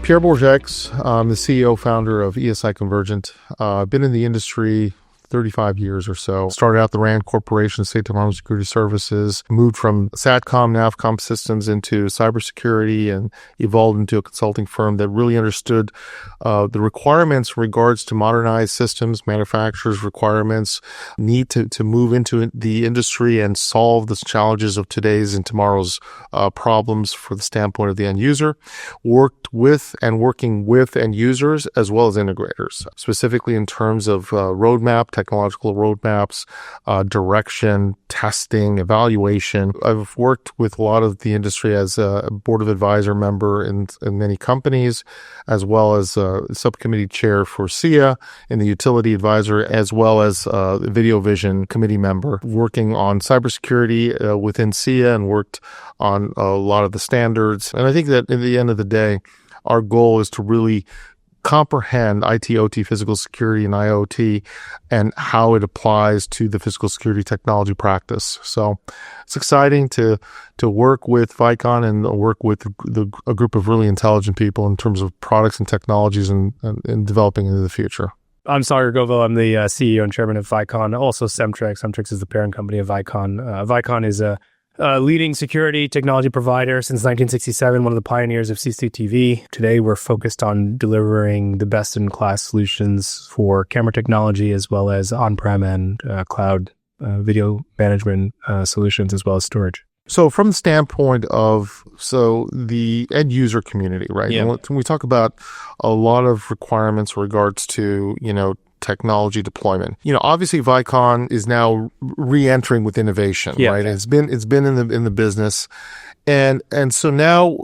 Pierre Bourgeix. I'm the CEO, founder of ESI Convergent. I've been in the industry 35 years or so. Started out the RAND Corporation, State Department of Security Services, moved from SATCOM, NAVCOM systems into cybersecurity, and evolved into a consulting firm that really understood the requirements in regards to modernized systems, manufacturers' requirements, need to move into the industry and solve the challenges of today's and tomorrow's problems for the standpoint of the end user. Worked with and working with end users as well as integrators, specifically in terms of roadmap, technological roadmaps, direction, testing, evaluation. I've worked with a lot of the industry as a board of advisor member in many companies, as well as a subcommittee chair for SIA and the utility advisor, as well as a video vision committee member, working on cybersecurity within SIA and worked on a lot of the standards. And I think that at the end of the day, our goal is to really comprehend IT, OT, physical security, and IoT, and how it applies to the physical security technology practice. So it's exciting to work with Vicon and work with a group of really intelligent people in terms of products and technologies and developing into the future. I'm Saagar Govil. I'm the CEO and chairman of Vicon, also Semtrix. Semtrix is the parent company of Vicon. Vicon is a leading security technology provider since 1967, one of the pioneers of CCTV. Today, we're focused on delivering the best-in-class solutions for camera technology, as well as on-prem and cloud video management solutions, as well as storage. So from the standpoint of the end user community, right? Yeah. When we talk about a lot of requirements in regards to, technology deployment. Obviously Vicon is now re-entering with innovation, right? It's been in the business. And so now,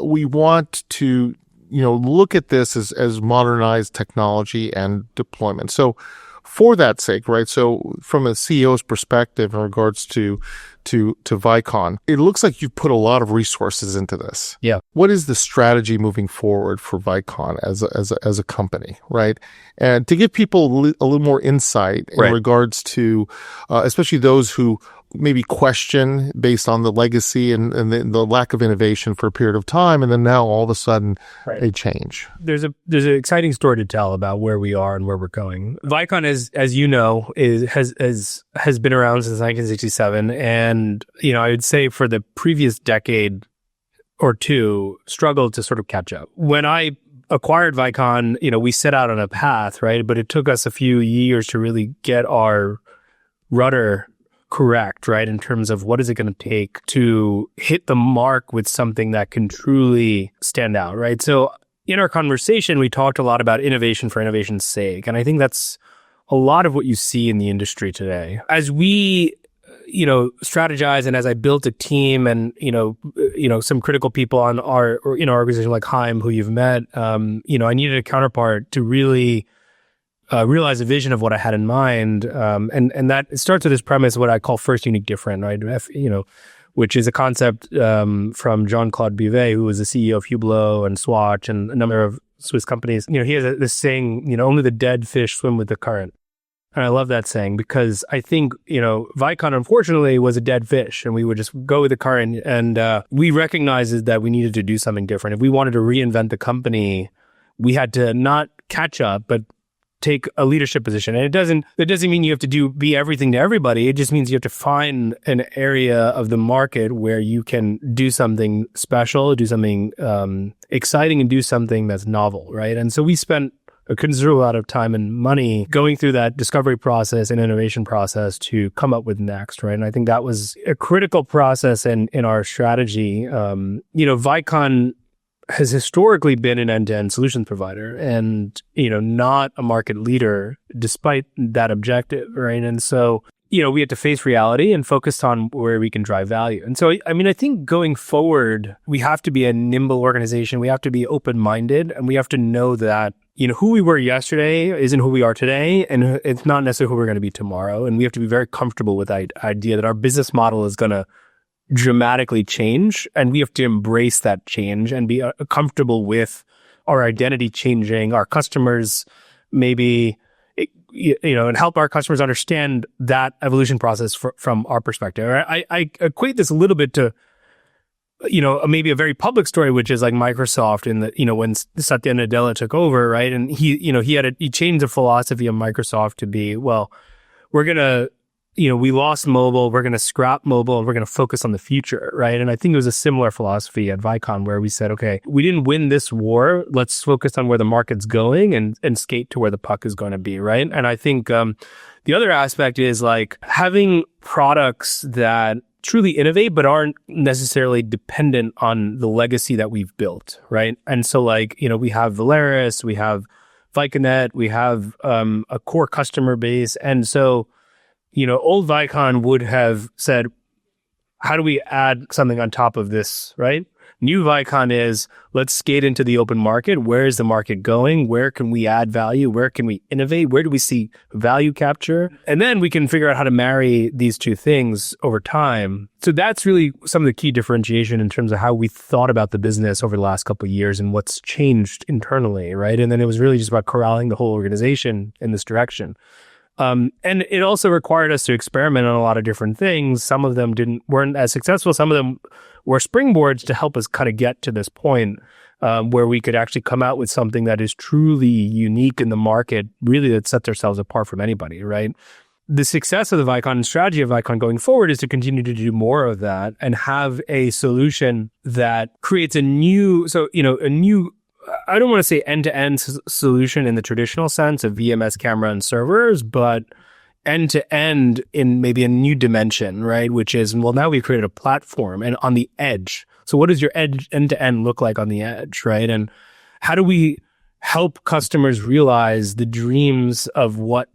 we want to, look at this as modernized technology and deployment. So for that sake, right? So from a CEO's perspective in regards to Vicon, it looks like you've put a lot of resources into this. Yeah. What is the strategy moving forward for Vicon as a company, right? And to give people a little more insight in regards to, especially those who maybe question based on the legacy and the lack of innovation for a period of time, and then now all of a sudden a change. There's an exciting story to tell about where we are and where we're going. Vicon, as you know, has been around since 1967, and I would say for the previous decade or two, struggled to sort of catch up. When I acquired Vicon, we set out on a path, right? But it took us a few years to really get our rudder correct, right? In terms of what is it going to take to hit the mark with something that can truly stand out, right? So in our conversation, we talked a lot about innovation for innovation's sake. And I think that's a lot of what you see in the industry today. As we, strategize, and as I built a team and, some critical people on our organization like Haim, who you've met, I needed a counterpart to really realize a vision of what I had in mind. And that starts with this premise, what I call first, unique, different, right? Which is a concept from Jean-Claude Bivet, who was the CEO of Hublot and Swatch and a number of Swiss companies. He has this saying, only the dead fish swim with the current. And I love that saying because I think, Vicon, unfortunately, was a dead fish and we would just go with the current. And we recognized that we needed to do something different. If we wanted to reinvent the company, we had to not catch up, but take a leadership position. And that doesn't mean you have to be everything to everybody. It just means you have to find an area of the market where you can do something special, do something exciting, and do something that's novel, right? And so we spent a considerable amount of time and money going through that discovery process and innovation process to come up with Next, right? And I think that was a critical process in our strategy. Vicon has historically been an end-to-end solutions provider and, not a market leader despite that objective, right? And so, we had to face reality and focus on where we can drive value. And so, I think going forward, we have to be a nimble organization. We have to be open-minded, and we have to know that, who we were yesterday isn't who we are today, and it's not necessarily who we're going to be tomorrow. And we have to be very comfortable with that idea that our business model is going to dramatically change, and we have to embrace that change and be comfortable with our identity changing, our customers maybe, and help our customers understand that evolution process from our perspective. I equate this a little bit to maybe a very public story, which is like Microsoft and when Satya Nadella took over, right? And he changed the philosophy of Microsoft to be, well, we're going to, we lost mobile, we're going to scrap mobile, and we're going to focus on the future, right? And I think it was a similar philosophy at Vicon where we said, okay, we didn't win this war. Let's focus on where the market's going and skate to where the puck is going to be, right? And I think the other aspect is like having products that truly innovate, but aren't necessarily dependent on the legacy that we've built, right? And so like, we have Valeris, we have Viconet, we have a core customer base. And so, old Vicon would have said, how do we add something on top of this, right? New Vicon is, let's skate into the open market. Where is the market going? Where can we add value? Where can we innovate? Where do we see value capture? And then we can figure out how to marry these two things over time. So that's really some of the key differentiation in terms of how we thought about the business over the last couple of years and what's changed internally, right? And then it was really just about corralling the whole organization in this direction. And it also required us to experiment on a lot of different things. Some of them weren't as successful. Some of them were springboards to help us kind of get to this point where we could actually come out with something that is truly unique in the market, really that sets ourselves apart from anybody, right? The success of the Vicon and strategy of Vicon going forward is to continue to do more of that and have a solution that creates a new, I don't want to say end-to-end solution in the traditional sense of VMS, camera, and servers, but end-to-end in maybe a new dimension, right? Which is, well, now we've created a platform and on the edge. So what does your edge end-to-end look like on the edge, right? And how do we help customers realize the dreams of what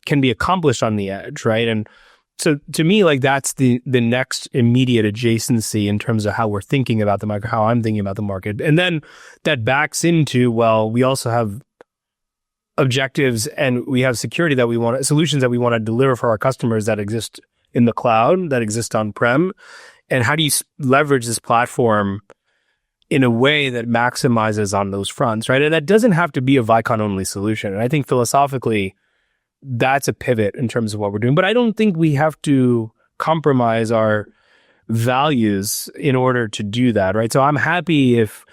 can be accomplished on the edge, right? And so to me, like that's the next immediate adjacency in terms of how we're thinking about the market, how I'm thinking about the market. And then that backs into, well, we also have objectives and we have security that we want, solutions that we want to deliver for our customers that exist in the cloud, that exist on-prem. And how do you leverage this platform in a way that maximizes on those fronts, right? And that doesn't have to be a Vicon-only solution. And I think philosophically, that's a pivot in terms of what we're doing. But I don't think we have to compromise our values in order to do that, right? So I'm happy if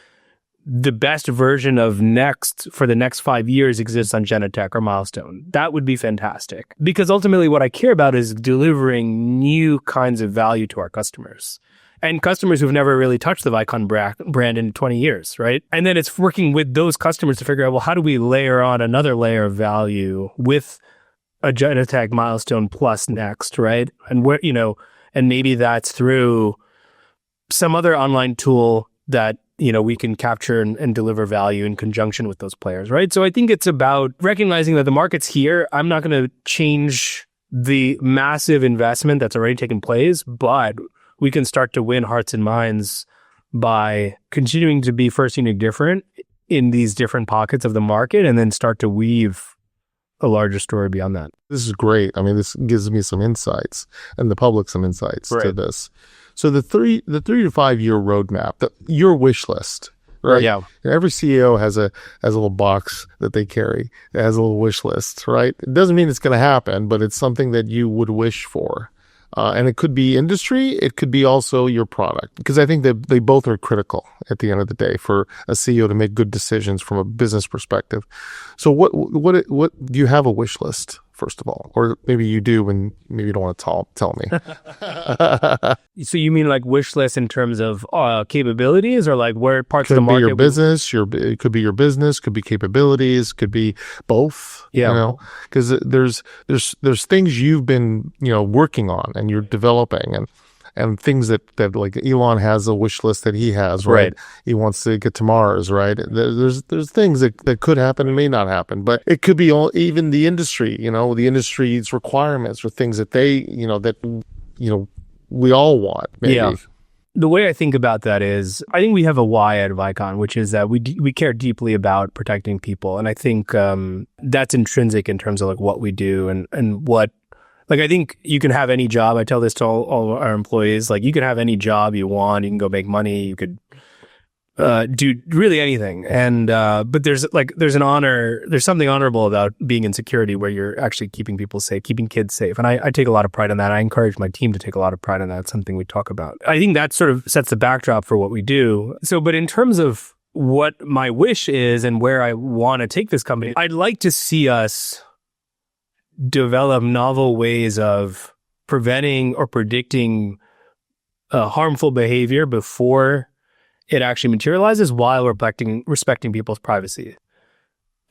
the best version of Next for the next 5 years exists on Genetec or Milestone. That would be fantastic. Because ultimately what I care about is delivering new kinds of value to our customers. And customers who've never really touched the Vicon brand in 20 years, right? And then it's working with those customers to figure out, well, how do we layer on another layer of value with a Genetec, Milestone plus Next, right? And where, and maybe that's through some other online tool that, we can capture and deliver value in conjunction with those players, right? So I think it's about recognizing that the market's here. I'm not going to change the massive investment that's already taken place, but we can start to win hearts and minds by continuing to be first, unique, different in these different pockets of the market and then start to weave a larger story beyond that. This is great. I mean, this gives me some insights and the public some insights to this. So the 3 to 5 year roadmap, your wish list, right? Yeah. Every CEO has a little box that they carry. It has a little wish list, right? It doesn't mean it's going to happen, but it's something that you would wish for. And it could be industry. It could be also your product, because I think that they both are critical at the end of the day for a CEO to make good decisions from a business perspective. So what do you have a wish list, first of all? Or maybe you do and maybe you don't want to tell me. So you mean like wish list in terms of capabilities, or like where parts of the market? Could be your business, it could be your business, could be capabilities, could be both. Yeah. Because there's things you've been, working on and you're developing and things that like Elon has a wish list that he has, right? He wants to get to Mars, right? There's things that could happen and may not happen, but it could be even the industry, the industry's requirements or things that they, we all want, maybe. Yeah. The way I think about that is, I think we have a why at Vicon, which is that we care deeply about protecting people. And I think that's intrinsic in terms of like what we do and what, like, I think you can have any job. I tell this to all our employees, like you can have any job you want. You can go make money. You could do really anything. And but there's something honorable about being in security where you're actually keeping people safe, keeping kids safe. And I take a lot of pride in that. I encourage my team to take a lot of pride in that. It's something we talk about. I think that sort of sets the backdrop for what we do. So, but in terms of what my wish is and where I want to take this company, I'd like to see us develop novel ways of preventing or predicting harmful behavior before it actually materializes, while respecting people's privacy.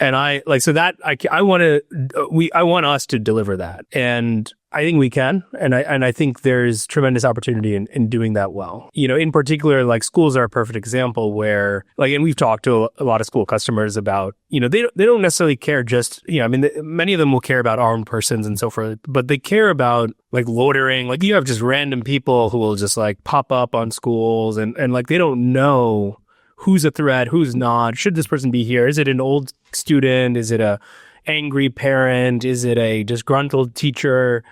And I want us to deliver that. And I think we can. And I think there's tremendous opportunity in doing that well. In particular, like schools are a perfect example where, and we've talked to a lot of school customers about, they don't necessarily care just, many of them will care about armed persons and so forth, but they care about like loitering. Like you have just random people who will just like pop up on schools and like they don't know who's a threat, who's not. Should this person be here? Is it an old student? Is it a angry parent? Is it a disgruntled teacher?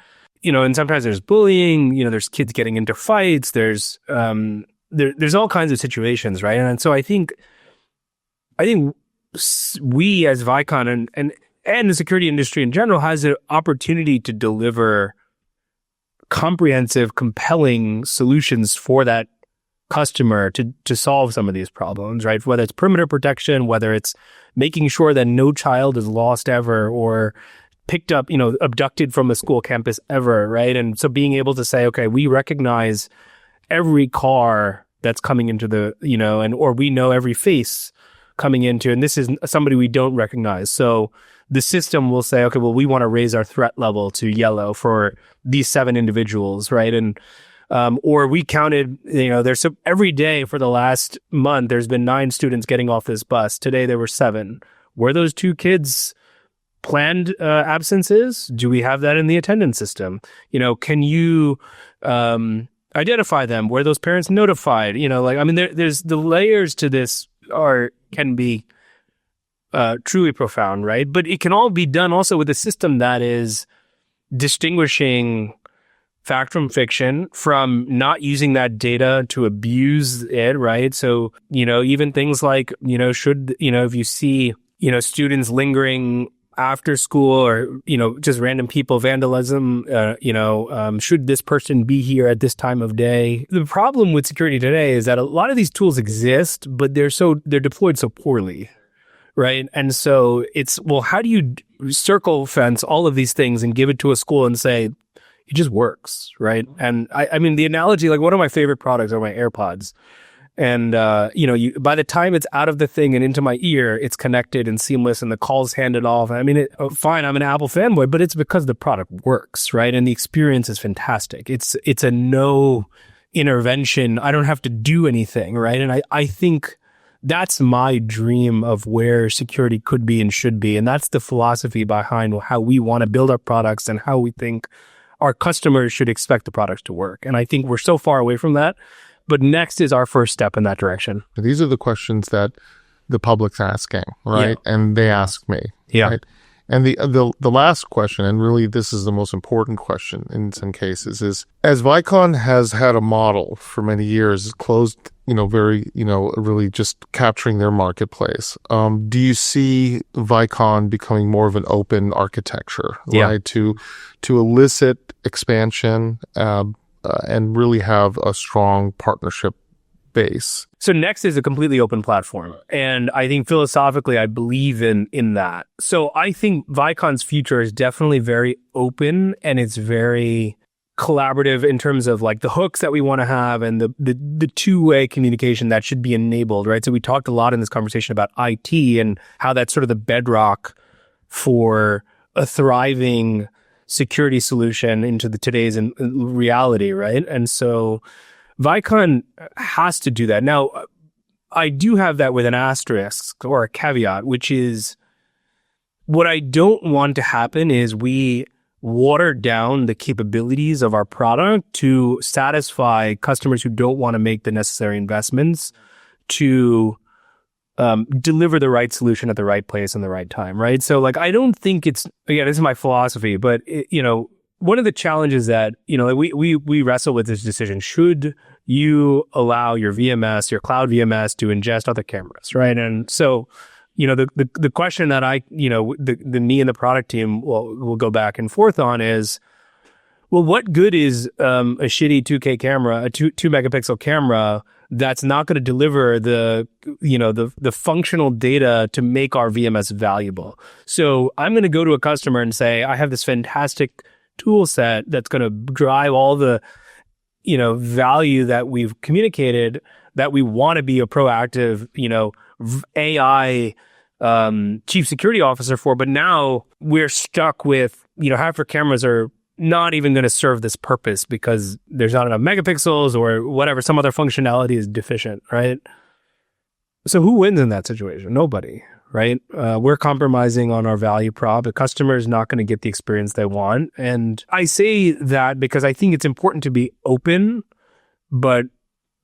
And sometimes there's bullying, there's kids getting into fights, there's all kinds of situations, right? And so I think we as Vicon and the security industry in general has an opportunity to deliver comprehensive, compelling solutions for that customer to solve some of these problems, right? Whether it's perimeter protection, whether it's making sure that no child is lost ever or picked up, abducted from a school campus ever, right? And so being able to say, okay, we recognize every car that's coming into the, or we know every face coming into, and this is somebody we don't recognize. So the system will say, okay, well, we want to raise our threat level to yellow for these 7 individuals, right? And or we counted, there's every day for the last month, there's been 9 students getting off this bus. Today there were 7. Were those 2 kids planned absences? Do we have that in the attendance system? Can you identify them? Were those parents notified? There's the layers to this can be truly profound, right? But it can all be done also with a system that is distinguishing fact from fiction, from not using that data to abuse it, right? So, even things like, should, if you see, students lingering after school or, just random people, vandalism, should this person be here at this time of day? The problem with security today is that a lot of these tools exist, but they're deployed so poorly, right? And so it's, well, how do you circle fence all of these things and give it to a school and say, it just works, right? And I mean, the analogy, like one of my favorite products are my AirPods. And, by the time it's out of the thing and into my ear, it's connected and seamless and the call's handed off. I mean, fine, I'm an Apple fanboy, but it's because the product works, right? And the experience is fantastic. It's a no intervention. I don't have to do anything, right? And I think that's my dream of where security could be and should be. And that's the philosophy behind how we want to build our products and how we think our customers should expect the products to work. And I think we're so far away from that. But Next is our first step in that direction. These are the questions that the public's asking, right? Yeah. And they ask me. Yeah. Right? And the last question, and really this is the most important question in some cases, is as Vicon has had a model for many years, closed, really just capturing their marketplace. Do you see Vicon becoming more of an open architecture, right? To elicit expansion, and really have a strong partnership base. So Next is a completely open platform. And I think philosophically, I believe in that. So I think Vicon's future is definitely very open and it's very collaborative in terms of like the hooks that we want to have and the two-way communication that should be enabled, right? So we talked a lot in this conversation about IT and how that's sort of the bedrock for a thriving security solution into today's reality, right? And so Vicon has to do that. Now, I do have that with an asterisk or a caveat, which is what I don't want to happen is we water down the capabilities of our product to satisfy customers who don't want to make the necessary investments to deliver the right solution at the right place and the right time, right? So like, I don't think it's, again, this is my philosophy, but one of the challenges that, we wrestle with this decision, should you allow your VMS, your cloud VMS, to ingest other cameras, right? And so, the question that the me and the product team will go back and forth on is, well, what good is a shitty 2K camera, a 2 megapixel camera that's not going to deliver the functional data to make our VMS valuable? So I'm going to go to a customer and say, I have this fantastic tool set that's going to drive all the value that we've communicated, that we want to be a proactive AI chief security officer for, but now we're stuck with half our cameras are not even going to serve this purpose because there's not enough megapixels or whatever, some other functionality is deficient, right? So who wins in that situation? Nobody, right? We're compromising on our value prop. The customer is not going to get the experience they want. And I say that because I think it's important to be open, but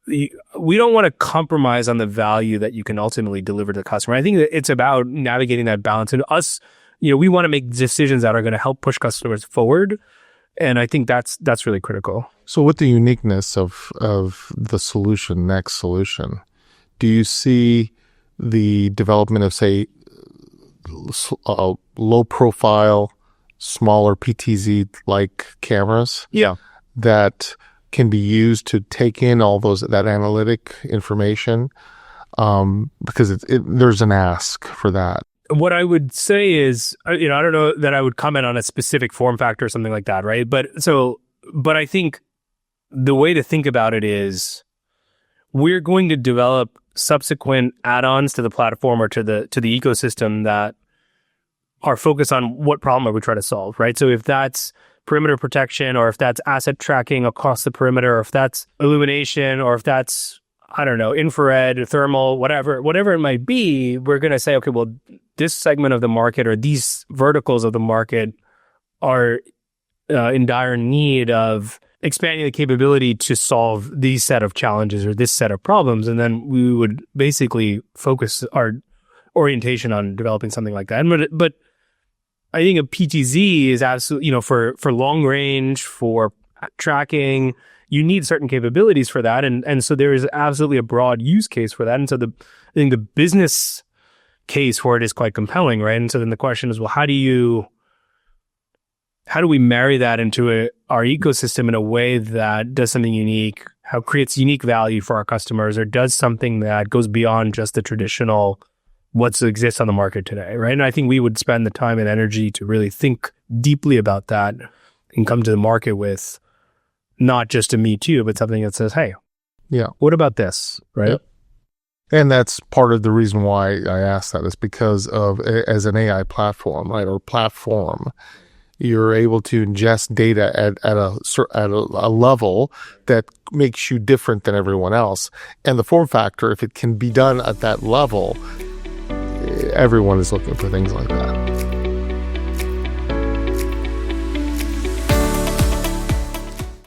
we don't want to compromise on the value that you can ultimately deliver to the customer. I think that it's about navigating that balance. And us, we want to make decisions that are going to help push customers forward. And I think that's really critical. So with the uniqueness of the solution, NEXT solution, do you see the development of, say, low profile, smaller PTZ-like cameras? Yeah. That can be used to take in all that analytic information? Because there's an ask for that. What I would say is, I don't know that I would comment on a specific form factor or something like that, right? But I think the way to think about it is, we're going to develop subsequent add-ons to the platform or to the ecosystem that are focused on what problem are we trying to solve, right? So if that's perimeter protection, or if that's asset tracking across the perimeter, or if that's illumination, or if that's, I don't know, infrared, thermal, whatever it might be, we're going to say, okay, well, this segment of the market or these verticals of the market are in dire need of expanding the capability to solve these set of challenges or this set of problems. And then we would basically focus our orientation on developing something like that. But I think a PTZ is absolutely, for long range, for tracking, you need certain capabilities for that. And so there is absolutely a broad use case for that. And so I think the business case for it is quite compelling, right? And so then the question is, well, how do we marry that into our ecosystem in a way that does something unique, how creates unique value for our customers, or does something that goes beyond just the traditional what exists on the market today, right? And I think we would spend the time and energy to really think deeply about that and come to the market with not just a me too, but something that says, hey, yeah, what about this, right? Yep. And that's part of the reason why I asked that, is because of, as an AI platform, right, or platform, you're able to ingest data at a level that makes you different than everyone else. And the form factor, if it can be done at that level, everyone is looking for things like that.